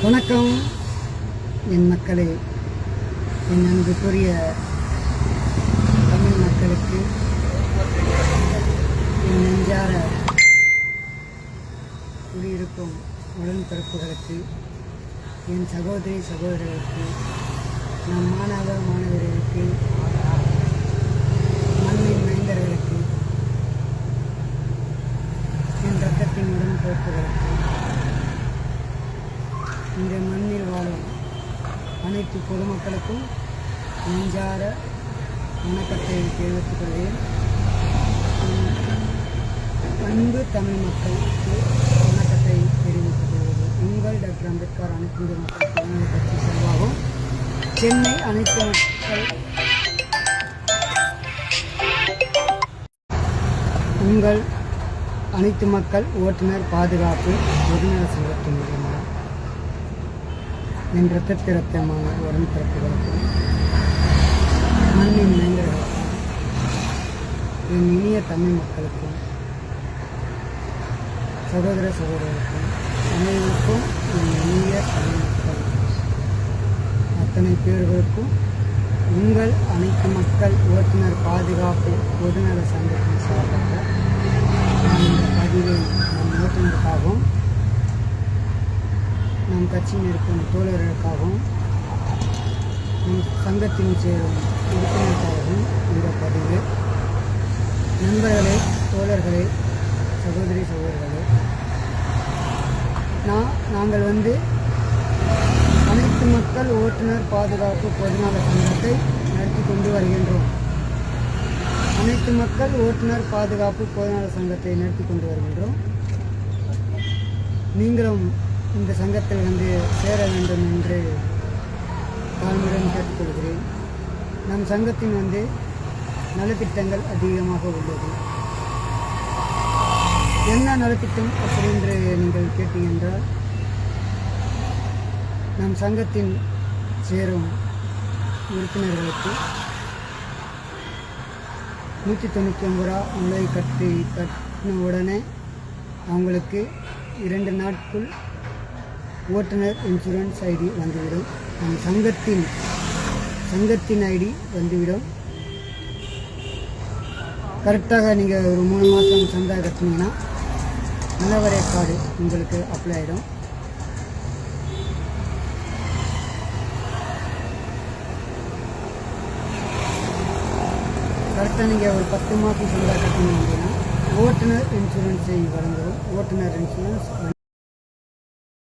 வணக்கம் என் மக்களே, என் அன்புக்குரிய தமிழ் மக்களுக்கு, என் நெஞ்சார குடியிருக்கும் உடன்பிறப்புகளுக்கு, என் சகோதரி சகோதரர்களுக்கு, நம் மாணவ மாணவர்களுக்கு, மண்ணின் மைந்தர்களுக்கு, என் ரத்தத்தின் உடன்பிறப்புகளுக்கு, இந்த மண்ணில் வாழும் அனைத்து பொதுமக்களுக்கும் நெஞ்சார வணக்கத்தை தெரிவித்துக் கொள்கிறேன். அன்பு தமிழ் மக்களுக்கு வணக்கத்தை தெரிவித்துக் கொள்வது உங்கள் டாக்டர் அம்பேத்கர் அனைத்து இந்திய மக்கள் பொதுநல கட்சி சார்பாகவும் சென்னை அனைத்து மக்கள் உங்கள் அனைத்து மக்கள் ஓட்டுநர் பாதுகாப்பு பொதுநல சங்கத்தின் மூலமாக என் இரத்தத்திரத்தமான உடன்பிறப்புகளுக்கும் மண்ணின் மைந்தர்களுக்கும் என் இனிய தமிழ் மக்களுக்கும் சகோதர சகோதரருக்கும் அனைவருக்கும் என் இனிய தமிழ் மக்கள் அத்தனை பேர்களுக்கும் உங்கள் அனைத்து மக்கள் ஓட்டுநர் பாதுகாப்பு பொதுநல சங்கத்தின் சார்பாக நான் இந்த பதிவை நம் ஓட்டுநருக்காகவும் நம் கட்சியில் இருக்கும் தோழர்களுக்காகவும் நம் சங்கத்தின் சேரும் உறுப்பினருக்காகவும் இந்த பதிவு. நண்பர்களே, தோழர்களே, சகோதரி சகோதரர்களே, நாங்கள் அனைத்து மக்கள் ஓட்டுநர் பாதுகாப்பு பொதுநல சங்கத்தை நடத்தி கொண்டு வருகின்றோம். அனைத்து மக்கள் ஓட்டுநர் பாதுகாப்பு பொதுநல சங்கத்தை நடத்தி கொண்டு வருகின்றோம். நீங்களும் இந்த சங்கத்தில் சேர வேண்டும் என்று தாழ்மையுடன் கேட்டுக்கொள்கிறேன். நம் சங்கத்தின் நலத்திட்டங்கள் அதிகமாக உள்ளது. என்ன நலத்திட்டம் அப்படி என்று நீங்கள் கேட்டீங்கன்றால், நம் சங்கத்தின் சேரும் உறுப்பினர்களுக்கு 199 ரூபா நுழைவு கட்டின உடனே அவங்களுக்கு 2 நாட்குள் ஓட்டுநர் இன்சூரன்ஸ் ஐடி வந்துவிடும். நம் சங்கத்தின் ஐடி வந்துவிடும். கரெக்டாக நீங்கள் ஒரு 3 மாதம் சந்தா கட்டினீங்கன்னா நலவரை கார்டு உங்களுக்கு அப்ளை ஆகிடும். கரெக்டாக நீங்கள் ஒரு 10 மாதம் சந்தா கட்டினீங்க அப்படின்னா ஓட்டுநர் இன்சூரன்ஸை வழங்குவோம். ஓட்டுநர் இன்சூரன்ஸ்